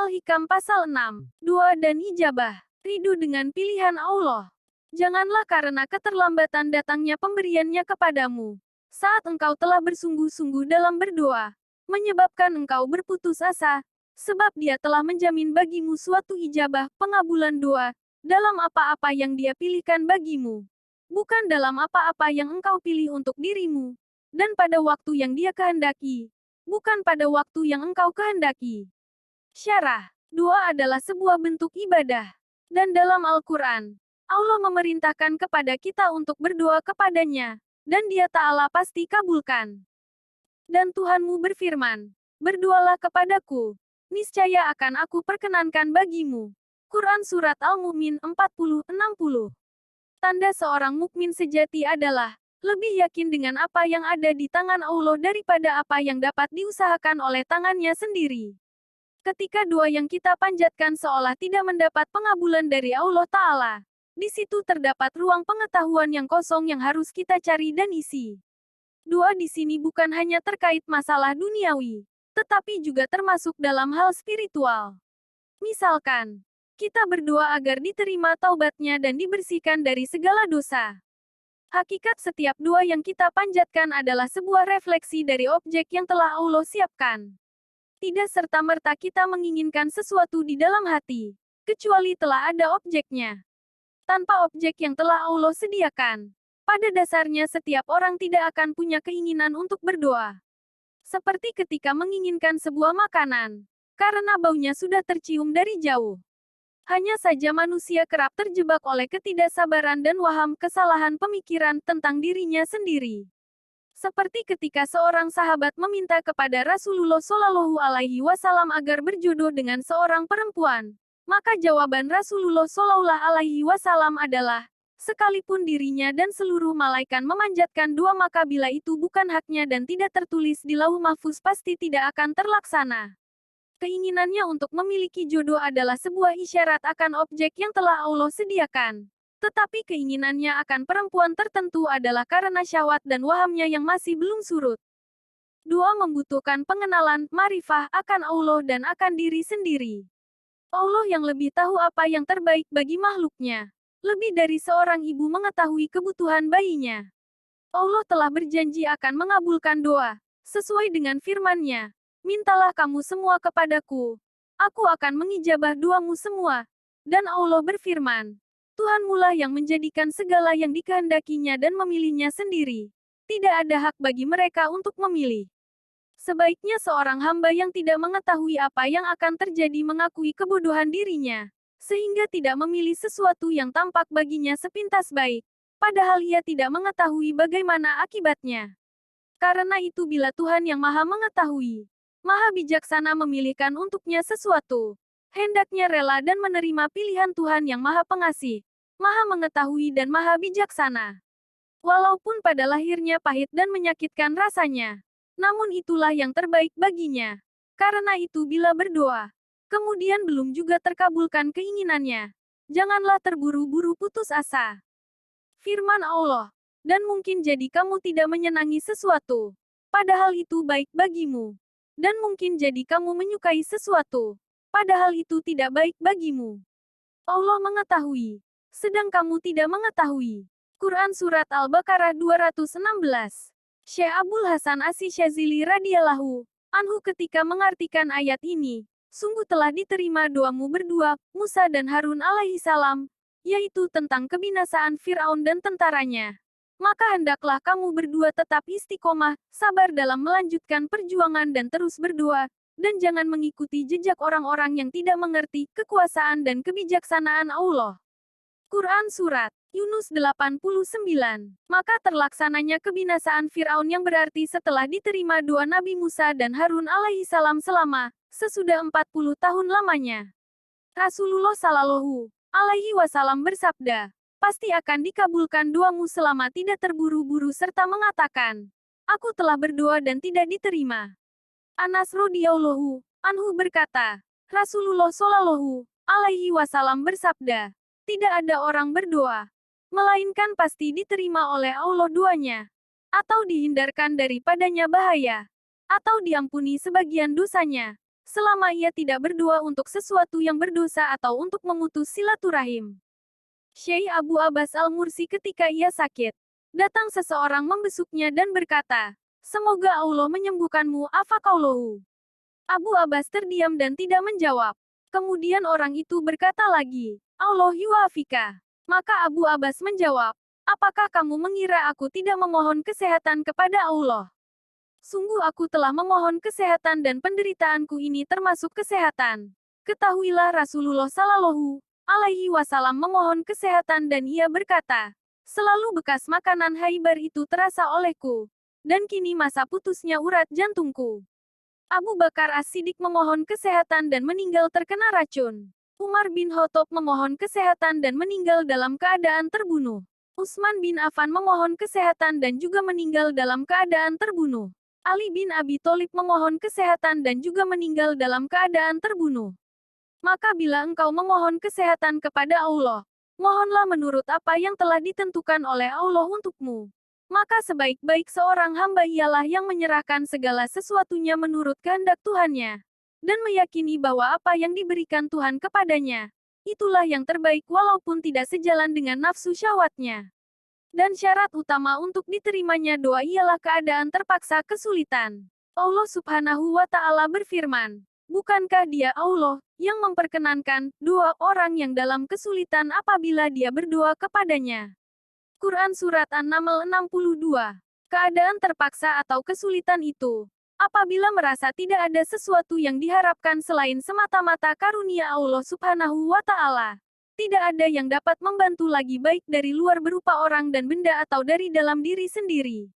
Al-Hikam pasal 6, 2 dan ijabah. Ridho dengan pilihan Allah. Janganlah karena keterlambatan datangnya pemberiannya kepadamu, saat engkau telah bersungguh-sungguh dalam berdoa, menyebabkan engkau berputus asa, sebab Dia telah menjamin bagimu suatu ijabah, pengabulan doa, dalam apa-apa yang Dia pilihkan bagimu. Bukan dalam apa-apa yang engkau pilih untuk dirimu, dan pada waktu yang Dia kehendaki, bukan pada waktu yang engkau kehendaki. Syarah. Doa adalah sebuah bentuk ibadah. Dan dalam Al-Quran, Allah memerintahkan kepada kita untuk berdoa kepadanya, dan Dia Ta'ala pasti kabulkan. Dan Tuhanmu berfirman, berdoalah kepadaku, niscaya akan aku perkenankan bagimu. Quran Surat Al-Mu'min 40-60. Tanda seorang mukmin sejati adalah lebih yakin dengan apa yang ada di tangan Allah daripada apa yang dapat diusahakan oleh tangannya sendiri. Ketika doa yang kita panjatkan seolah tidak mendapat pengabulan dari Allah Ta'ala, di situ terdapat ruang pengetahuan yang kosong yang harus kita cari dan isi. Doa di sini bukan hanya terkait masalah duniawi, tetapi juga termasuk dalam hal spiritual. Misalkan, kita berdoa agar diterima taubatnya dan dibersihkan dari segala dosa. Hakikat setiap doa yang kita panjatkan adalah sebuah refleksi dari objek yang telah Allah siapkan. Tidak serta-merta kita menginginkan sesuatu di dalam hati, kecuali telah ada objeknya. Tanpa objek yang telah Allah sediakan, pada dasarnya setiap orang tidak akan punya keinginan untuk berdoa. Seperti ketika menginginkan sebuah makanan, karena baunya sudah tercium dari jauh. Hanya saja manusia kerap terjebak oleh ketidaksabaran dan waham kesalahan pemikiran tentang dirinya sendiri. Seperti ketika seorang sahabat meminta kepada Rasulullah Shallallahu Alaihi Wasallam agar berjodoh dengan seorang perempuan, maka jawaban Rasulullah Shallallahu Alaihi Wasallam adalah, sekalipun dirinya dan seluruh malaikat memanjatkan doa maka bila itu bukan haknya dan tidak tertulis di Lauh Mahfuz pasti tidak akan terlaksana. Keinginannya untuk memiliki jodoh adalah sebuah isyarat akan objek yang telah Allah sediakan. Tetapi keinginannya akan perempuan tertentu adalah karena syahwat dan wahamnya yang masih belum surut. Doa membutuhkan pengenalan, ma'rifah akan Allah dan akan diri sendiri. Allah yang lebih tahu apa yang terbaik bagi makhluknya. Lebih dari seorang ibu mengetahui kebutuhan bayinya. Allah telah berjanji akan mengabulkan doa, sesuai dengan firman-Nya. Mintalah kamu semua kepadaku. Aku akan mengijabah doamu semua. Dan Allah berfirman, Tuhanmulah yang menjadikan segala yang dikehendakinya dan memilihnya sendiri. Tidak ada hak bagi mereka untuk memilih. Sebaiknya seorang hamba yang tidak mengetahui apa yang akan terjadi mengakui kebodohan dirinya, sehingga tidak memilih sesuatu yang tampak baginya sepintas baik, padahal ia tidak mengetahui bagaimana akibatnya. Karena itu bila Tuhan yang Maha Mengetahui, Maha Bijaksana memilihkan untuknya sesuatu, hendaknya rela dan menerima pilihan Tuhan yang Maha Pengasih, Maha Mengetahui dan Maha Bijaksana. Walaupun pada lahirnya pahit dan menyakitkan rasanya, namun itulah yang terbaik baginya. Karena itu bila berdoa, kemudian belum juga terkabulkan keinginannya, janganlah terburu-buru putus asa. Firman Allah, dan mungkin jadi kamu tidak menyenangi sesuatu, padahal itu baik bagimu. Dan mungkin jadi kamu menyukai sesuatu, padahal itu tidak baik bagimu. Allah mengetahui, sedang kamu tidak mengetahui. Quran Surat Al-Baqarah 216. Syekh Abdul Hasan Asy-Syadzili radhiyallahu anhu ketika mengartikan ayat ini, sungguh telah diterima doamu berdua, Musa dan Harun alaihissalam, yaitu tentang kebinasaan Fir'aun dan tentaranya. Maka hendaklah kamu berdua tetap istiqomah, sabar dalam melanjutkan perjuangan dan terus berdoa, dan jangan mengikuti jejak orang-orang yang tidak mengerti kekuasaan dan kebijaksanaan Allah. Quran Surat Yunus 89. Maka terlaksananya kebinasaan Fir'aun yang berarti setelah diterima doa Nabi Musa dan Harun alaihissalam selama sesudah 40 tahun lamanya. Rasulullah Shallallahu alaihi wasallam bersabda, pasti akan dikabulkan doamu selama tidak terburu-buru serta mengatakan, aku telah berdoa dan tidak diterima. Anas radhiyallahu anhu berkata, Rasulullah Shallallahu alaihi wasallam bersabda, tidak ada orang berdoa, melainkan pasti diterima oleh Allah doanya, atau dihindarkan daripadanya bahaya, atau diampuni sebagian dosanya, selama ia tidak berdoa untuk sesuatu yang berdosa atau untuk memutus silaturahim. Syekh Abu Abbas Al-Mursi ketika ia sakit, datang seseorang membesuknya dan berkata, "Semoga Allah menyembuhkanmu, afaqaulahu." Abu Abbas terdiam dan tidak menjawab. Kemudian orang itu berkata lagi, "Allah yuafika." Maka Abu Abbas menjawab, "Apakah kamu mengira aku tidak memohon kesehatan kepada Allah? Sungguh aku telah memohon kesehatan dan penderitaanku ini termasuk kesehatan. Ketahuilah Rasulullah Shallallahu Alaihi Wasallam memohon kesehatan dan ia berkata, selalu bekas makanan Haibar itu terasa olehku. Dan kini masa putusnya urat jantungku." Abu Bakar As-Siddiq memohon kesehatan dan meninggal terkena racun. Umar bin Khattab memohon kesehatan dan meninggal dalam keadaan terbunuh. Utsman bin Affan memohon kesehatan dan juga meninggal dalam keadaan terbunuh. Ali bin Abi Thalib memohon kesehatan dan juga meninggal dalam keadaan terbunuh. Maka bila engkau memohon kesehatan kepada Allah, mohonlah menurut apa yang telah ditentukan oleh Allah untukmu. Maka sebaik-baik seorang hamba ialah yang menyerahkan segala sesuatunya menurut kehendak Tuhannya, dan meyakini bahwa apa yang diberikan Tuhan kepadanya, itulah yang terbaik walaupun tidak sejalan dengan nafsu syahwatnya. Dan syarat utama untuk diterimanya doa ialah keadaan terpaksa kesulitan. Allah Subhanahu wa Ta'ala berfirman, "Bukankah Dia Allah yang memperkenankan doa orang yang dalam kesulitan apabila dia berdoa kepadanya?" Quran Surat An-Naml 62. Keadaan terpaksa atau kesulitan itu, apabila merasa tidak ada sesuatu yang diharapkan selain semata-mata karunia Allah Subhanahu wa Ta'ala, tidak ada yang dapat membantu lagi baik dari luar berupa orang dan benda atau dari dalam diri sendiri.